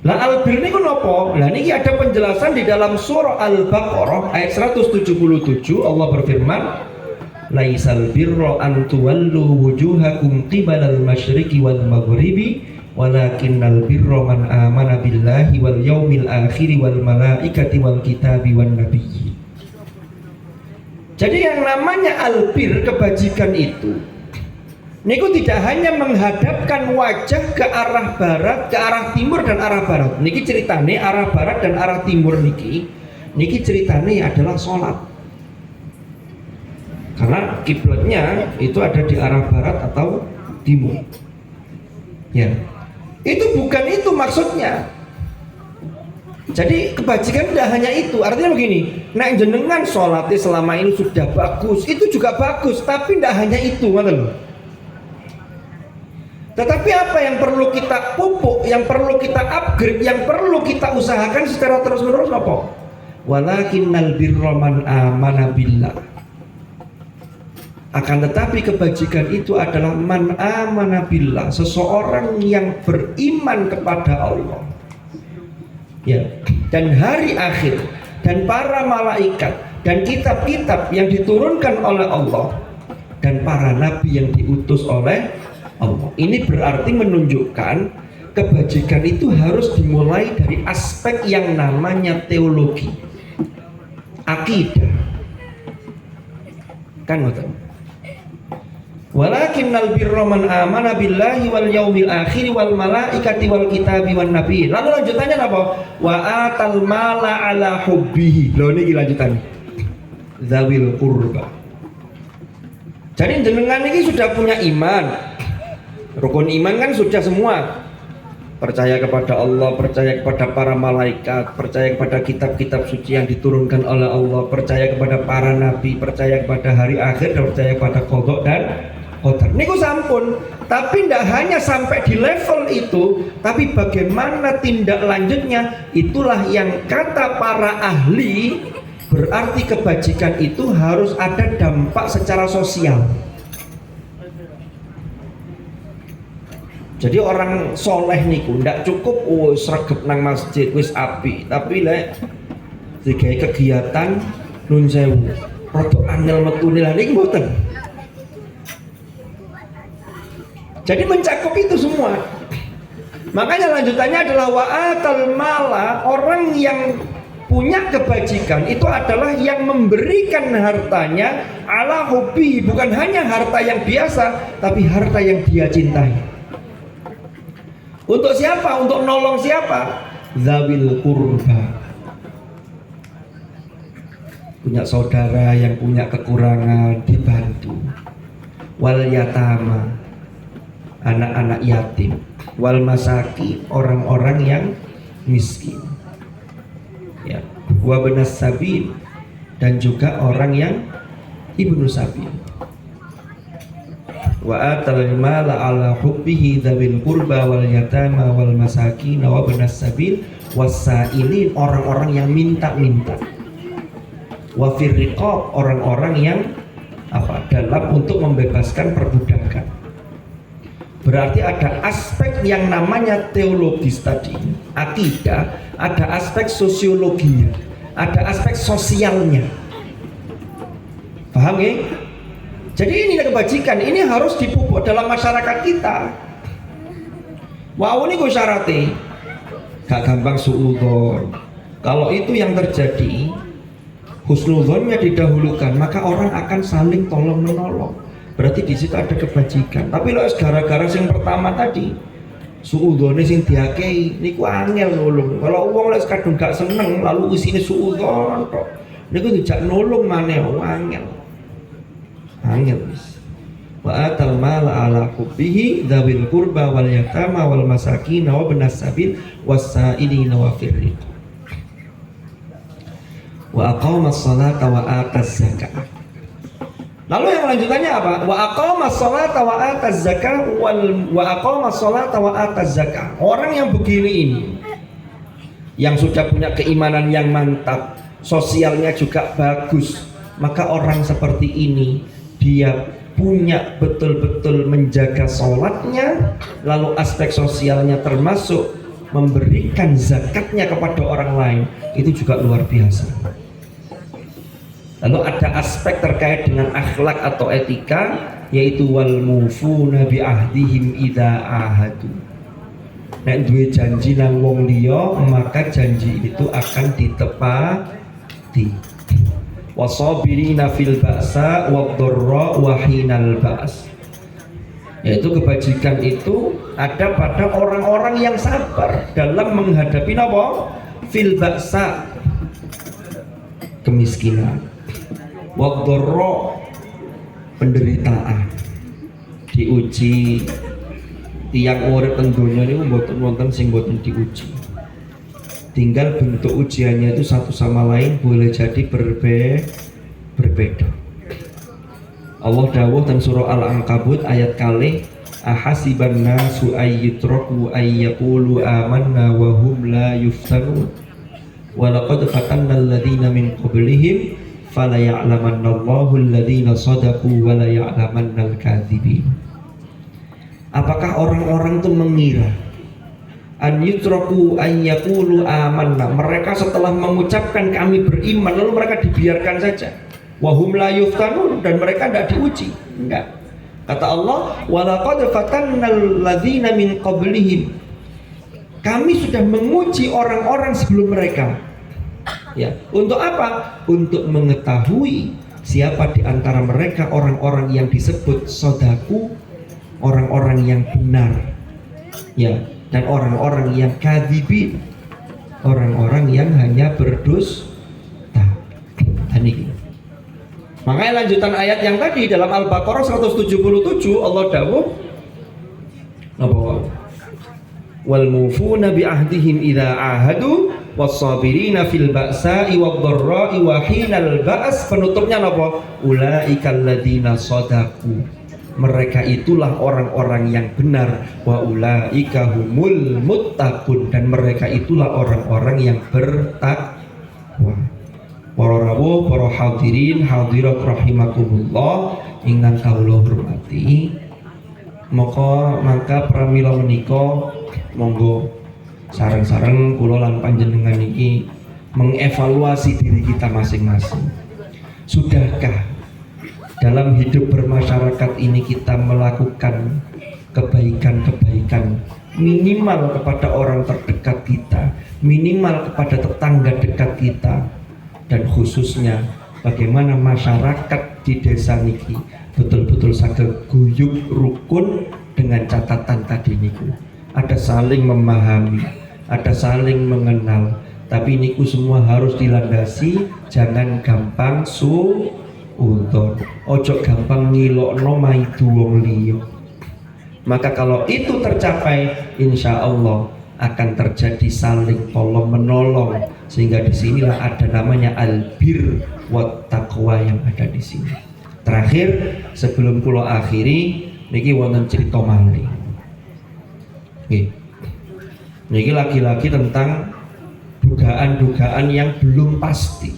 Lah albir niku napa? Lah niki ada penjelasan di dalam surah Al-Baqarah ayat 177. Allah berfirman, laisal birra an tuwallu wujuhakum qibalal masyriqi wal maghribi walakinnal birra man amana billahi wal yaumil akhir wal malaikati wal kitabi wan nabiyyin. Jadi yang namanya albir, kebajikan itu niku tidak hanya menghadapkan wajah ke arah barat, ke arah timur dan arah barat. Niki ceritane arah barat dan arah timur niki ceritane adalah sholat. Karena kiblatnya itu ada di arah barat atau timur. Ya. Itu bukan itu maksudnya. Jadi kebajikan tidak hanya itu. Artinya begini, nek jenengan sholatnya selama ini sudah bagus, itu juga bagus, tapi tidak hanya itu, ngoten. Tetapi apa yang perlu kita pupuk, yang perlu kita upgrade, yang perlu kita usahakan secara terus-menerus apa? Walakinnal birra man amana billah. Akan tetapi kebajikan itu adalah man amana billah, seseorang yang beriman kepada Allah, ya, dan hari akhir, dan para malaikat, dan kitab-kitab yang diturunkan oleh Allah, dan para nabi yang diutus oleh Allah. Ini berarti menunjukkan kebajikan itu harus dimulai dari aspek yang namanya teologi, akidah. Kan ngoten. Walakinnal birra man amana billahi wal yaumil akhir wal malaikati wal kitabi wan nabiyyin. Lalu lanjutannya apa? Wa atal mala ala hubbihi. Loh niki lanjutannya. Zawil qurba. Jadi jenengan ini sudah punya iman. Rukun iman kan sudah semua. percaya kepada Allah, percaya kepada para malaikat, percaya kepada kitab-kitab suci yang diturunkan oleh Allah, percaya kepada para nabi, percaya kepada hari akhir, dan percaya kepada qadha dan qadar. Niku sampun, tapi tidak hanya sampai di level itu, tapi bagaimana tindak lanjutnya, itulah yang kata para ahli, berarti kebajikan itu harus ada dampak secara sosial. Jadi orang soleh niku ndak cukup sregep nang masjid wis api, tapi lek digawe kegiatan nun sewu rada angel metune lha niki mboten. Jadi mencakup itu semua. Makanya lanjutannya adalah wa'atal mala, orang yang punya kebajikan itu adalah yang memberikan hartanya ala hobi, bukan hanya harta yang biasa, tapi harta yang dia cintai. Untuk siapa? Untuk nolong siapa? Zawil qurba. Punya saudara yang punya kekurangan dibantu. Wal yatama, anak-anak yatim. Wal masaki, orang-orang yang miskin. Ya, wa benas sabil, dan juga orang yang ibnu sabil. Wa atal mala ala hubbihi dzawil qurba wal yatama wal masakin wa benas sabil wasailin, orang-orang yang minta-minta. Wa firriqab, orang-orang yang dalam untuk membebaskan perbudakan. Berarti ada aspek yang namanya teologis tadi, akidah, ada aspek sosiologinya, ada aspek sosialnya. Paham ya? Jadi ini kebajikan, ini harus dipupuk dalam masyarakat kita. Wow, ini gue syaratnya gak gampang suudzon. Kalau itu yang terjadi, husnudzonnya didahulukan, maka orang akan saling tolong menolong. Berarti di situ ada kebajikan. Tapi lo gara-gara yang pertama tadi, suudzone sing diakei niku angel nulung. Kalau wong lek kadung gak seneng lalu isine suudzon tok. Niku dijak nulung maneh angel. Angel. Wa atal mala ala hubbihi dzawil qurba wal yatama wal masakin wa benas sabil wasailina wa firriq. Wa aqama as-salata wa ataz zakah. Lalu yang lanjutannya apa? Wa aqama as-salata wa ataz zakah wa aqama as-salata wa ataz zakah. Orang yang begini ini, yang sudah punya keimanan yang mantap, sosialnya juga bagus, maka orang seperti ini dia punya betul-betul menjaga sholatnya, lalu aspek sosialnya termasuk memberikan zakatnya kepada orang lain, itu juga luar biasa. Lalu ada aspek terkait dengan akhlak atau etika, yaitu wal mufuna bi ahdihim idza ahadu. Nek duwe janji nang wong liya, maka janji itu akan ditepati. Wasabirina fil ba'sa wadh-dharra wa hinal ba's. Yaitu kebajikan itu ada pada orang-orang yang sabar dalam menghadapi apa? Fil ba'sa, kemiskinan, wadh-dharra, penderitaan, diuji. Tiang urip teng donya niku mboten wonten sing mboten diuji. Tinggal bentuk ujiannya itu satu sama lain boleh jadi berbeda. Allah dawuh teng surah Al-Ankabut ayat kalih, ahasiban nasu ayyutraku ayyaqulu amanna wa hum la yuftanun wa laqad fatanna alladhina min qablihim fala ya'lamanna Allahu alladhina sadaqu wa la ya'lamanna al-kadzibin. Apakah orang-orang itu mengira an yutraku an yaqulu amanna, mereka setelah mengucapkan kami beriman lalu mereka dibiarkan saja, wahum la yuftanun, dan mereka tidak diuji? Enggak. Kata Allah, walaqad fatannal ladzina min qablihim, kami sudah menguji orang-orang sebelum mereka. Ya, untuk apa? Untuk mengetahui siapa di antara mereka orang-orang yang disebut sodaku, orang-orang yang benar, ya, dan orang-orang yang kadzibin, orang-orang yang hanya berdusta. Ini. Makanya lanjutan ayat yang tadi dalam Al-Baqarah 177 Allah dawuh apa? wal mufuna bi ahdihim idza ahadu was-sabirina fil ba'sa'i wad-dharra'i wa hinal ba's. Penutupnya apa? Ulaikal ladzina shadaqu. Mereka itulah orang-orang yang benar. Wa ulaika humul muttaqun. Dan mereka itulah orang-orang yang bertakwa. Para rawuh, para hadirin hadirat rahimakumullah ingkang kawula hormati, maka pramila menika monggo sareng-sareng kula lan panjenengan iki mengevaluasi diri kita masing-masing. Sudahkah dalam hidup bermasyarakat ini kita melakukan kebaikan-kebaikan minimal kepada orang terdekat kita, minimal kepada tetangga dekat kita, dan khususnya bagaimana masyarakat di desa niki betul-betul saged guyub rukun dengan catatan tadi niku. Ada saling memahami, ada saling mengenal, tapi niku semua harus dilandasi jangan gampang suudzon. Ojo gampang ngilokno maidu wong liya. Maka kalau itu tercapai, insya Allah akan terjadi saling tolong menolong, sehingga disinilah ada namanya albir wat taqwa yang ada di sini. Terakhir sebelum kula akhiri niki wonten cerita malih. Niki lagi-lagi tentang dugaan-dugaan yang belum pasti.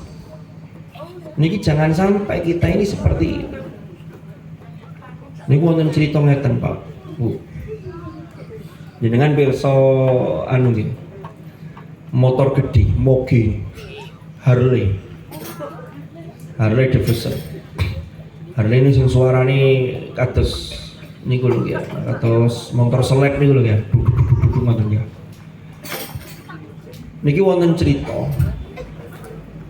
Niki jangan sampai kita ini seperti ini. Niki wonten cerita ngeten Pak. Jenengan pirsa anu nggih. Motor gede, moge, Harley Davidson. Harley ini sing suarane kados niku lho ya, kados motor selek niku lho ya. Duduk ngoten ya. Niki wonten cerita.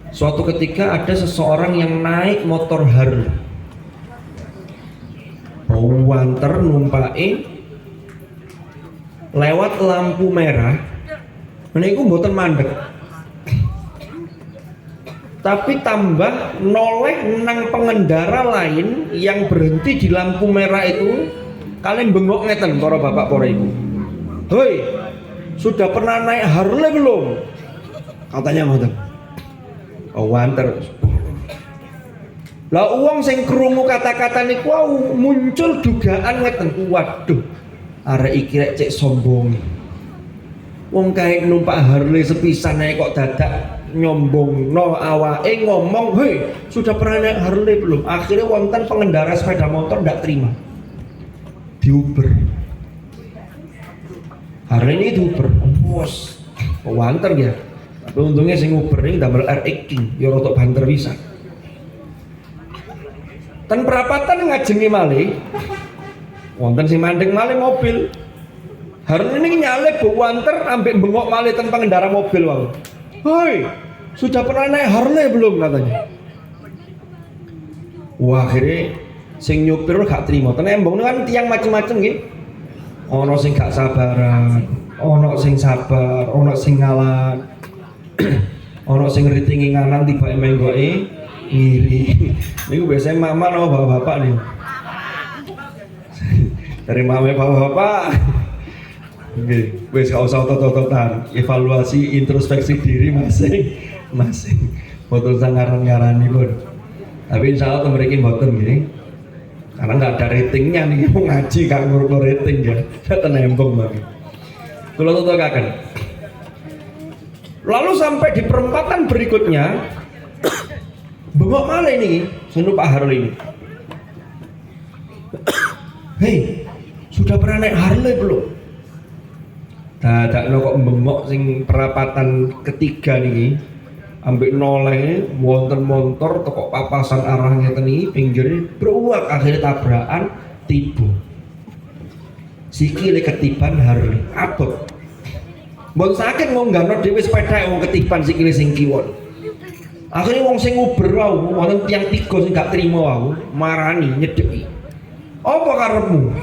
Suatu ketika ada seseorang yang naik motor Harley. Wanter numpake lewat lampu merah. Meniku mboten mandek. Tapi tambah noleh nang pengendara lain yang berhenti di lampu merah itu. Kalian bengok ngeten para bapak para ibu. Hoi, sudah pernah naik Harley belum? Katanya ngoten. Oh, wanter. Lah uang sing krungu kata-kata niku muncul dugaan ngeten. Waduh, arek iki rek cek sombong. Wong kae numpak Harley sepisan ae kok dadak nyombongno awake ngomong, "Hei, sudah pernah naik Harley belum?" Akhirnya wonten pengendara sepeda motor ndak terima. Diuber. Harley ini diuber. Bos, wanter ya. Tapi untungnya sing Uber ini double RX King, ya rotok banter bisa. Ten perapatan ngajengi malih. Wonten sing mandeng malih mobil. Harley ini nyalip bu wanter ambek bengok malih ten pengendara mobil wae. Hoi, sudah pernah naik Harley belum katanya. Wah, akhirnya sing nyupir gak terima. Ten embong kan tiang macem-macem nggih. Ono sing gak sabaran, ono sing sabar, ono sing ngalah. Ono sing ritingi nganan tiba menggoke ngiri. Niku biasanya mama sama bapak-bapak nih. Dari mama bapak-bapak. Oke, wes gak usah otot-ototan, evaluasi introspeksi diri masing-masing. Boten sangaran-ngarani pun. Tapi insya Allah mereka boten gini. Karena nggak ada ratingnya nih, mau ngaji gak ngurut rating ya. Kita nembong banget. Kalau tutup. Lalu sampai di perempatan berikutnya, bengok malah ini, senu Pak Harley ini. Hei, sudah pernah naik Harley belum? Dadak kok bengok sing perapatan ketiga nih, ambek noleh wonten motor toko papasan arahnya teni pinggirnya beruak akhirnya tabrakan tiba. Sikile ketiban Harley abot. Mbon sakit ngonggano dhewe sepeda wong ketiban sikile sing kiwon. Akhirnya wong sing nguber wae wonten tiang tiga sing gak trima wae marani nyedeki. Apa karepmu?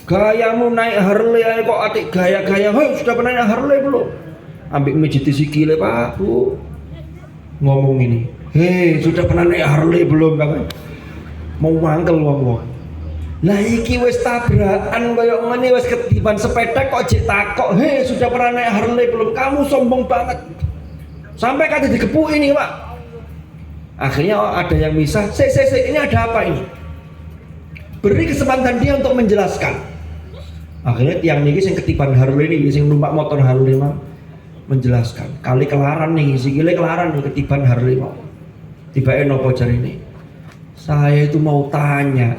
Gayamu naik Harley aja kok atik gaya-gaya. Hei, sudah pernah naik Harley belum? Ambil mijiti sikile Pak Bu. Ngomong ini. Hei, sudah pernah naik Harley belum? Mau mangkel wong-wong. Lah iki wis tabrakan koyo ngene wis ketiban sepeda kok jek takok, "Hei, sudah pernah naik Harley belum? Kamu sombong banget." Sampai kata digepu ini, Pak. Akhirnya ada yang bisa, "Sik, ini ada apa ini?" Beri kesempatan dia untuk menjelaskan. Akhirnya tiang niki sing ketiban Harley niki sing numpak motor Harley mah menjelaskan. Kali kelaran nih, sikile kelaran nih ketiban Harley mau. Tiba-tiba nopo jarine. Saya itu mau tanya,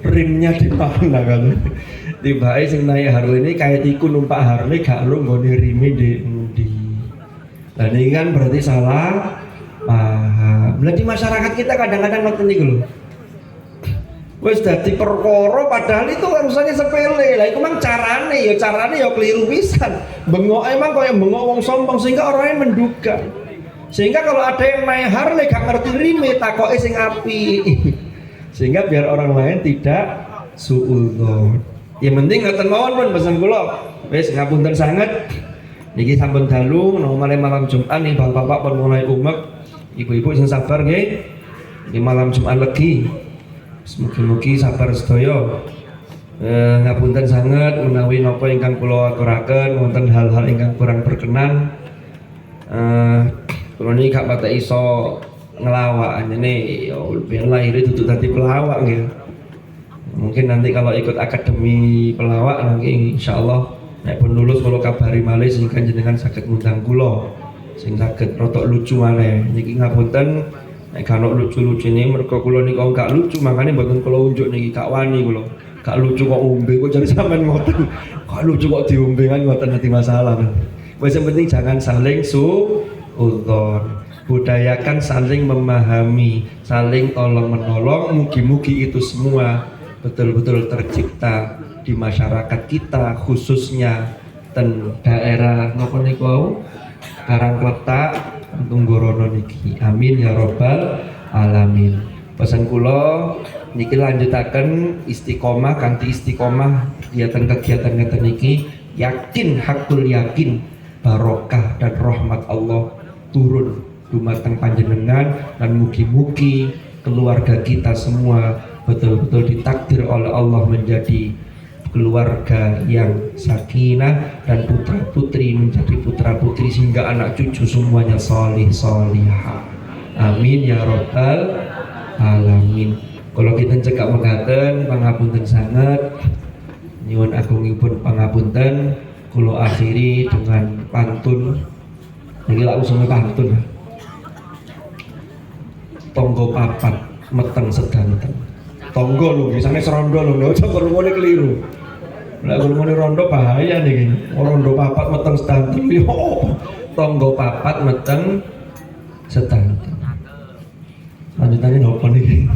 rimnya di mana kan? Tiba-tiba sing naik Harley ini kayak tiku numpak Harley gak lu nggone rime di endi. Lah ini kan berarti salah paham. Berarti masyarakat kita kadang-kadang ngoten niku lho. Wis dadi perkara padahal itu urusannya sepele. Lah iku mang carane ya keliru pisan. Bengok emang koyo bengok wong sombong sehingga orangnya menduga. Sehingga kalau ada yang naik Harley gak ngerti rime takoke sing api. Sehingga biar orang lain tidak suudzon. Yang penting ngoten mawon pun pesan kula. Wis ngapunten sanget. Niki sampun dalu malam Jumat nih bapak-bapak pun mulai umek. Ibu-ibu sing sabar nggih. Di malam Jumat legi. Mugi-mugi sabar sedaya. Ngapunten sanget menawi napa ingkang kula aturaken wonten hal-hal ingkang kurang berkenan. Kula niki gak pati iso ngelawak anjene ya ben lahir itu dadi pelawak nggih. Mungkin nanti kalau ikut akademi pelawak nanti insyaallah nek pun lulus kula kabari malih sehingga jenengan saged ngundang kula sing saged rotok lucu maneh. Niki ngapunten nek kalau lucu-lucune mergo kula niku gak lucu makanya mboten kula unjuk niki gak wani kula. Gak lucu kok ombe kok jare sampean ngoten. Gak lucu kok diombe kan ngoten dadi masalah. Wis yang penting jangan saling suudzon. Budayakan saling memahami, saling tolong menolong. Mugi-mugi itu semua betul-betul tercipta di masyarakat kita, khususnya ten daerah napa niku Karangkletak Tunggorono niki. Amin ya robbal alamin. Pesan kula niki lanjutaken istiqomah kanthi istiqomah kegiatan-kegiatan ngeten niki, yakin hakul yakin barokah dan rahmat Allah turun dumateng panjenengan dan mugi-mugi keluarga kita semua betul-betul ditakdir oleh Allah menjadi keluarga yang sakinah dan putra-putri menjadi putra-putri sehingga anak cucu semuanya solih solihah. Amin ya robbal alamin. Kalau kita cekak mengatakan pangapunten sangat nyuwun agungipun pangapunten. Kulo akhiri dengan pantun. Niki lak usune pantun. Tonggo papat meteng sedanten. Tonggo lho biasane serondo lho, aja kerungune keliru. Lah kerungune rondo bahaya niki. Rondo papat meteng sedanten yo. Tonggo papat meteng sedanten. Lanjutane nopo niki?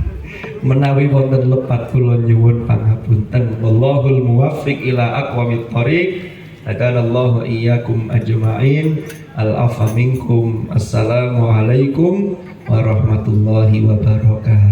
Menawi wonten lepat kula nyuwun pangapunten. Wallahul muwaffiq ila aqwamit thoriq. Hadanallahu iyyakum ajma'in. Al-afa minkum. Assalamualaikum warahmatullahi wabarakatuh.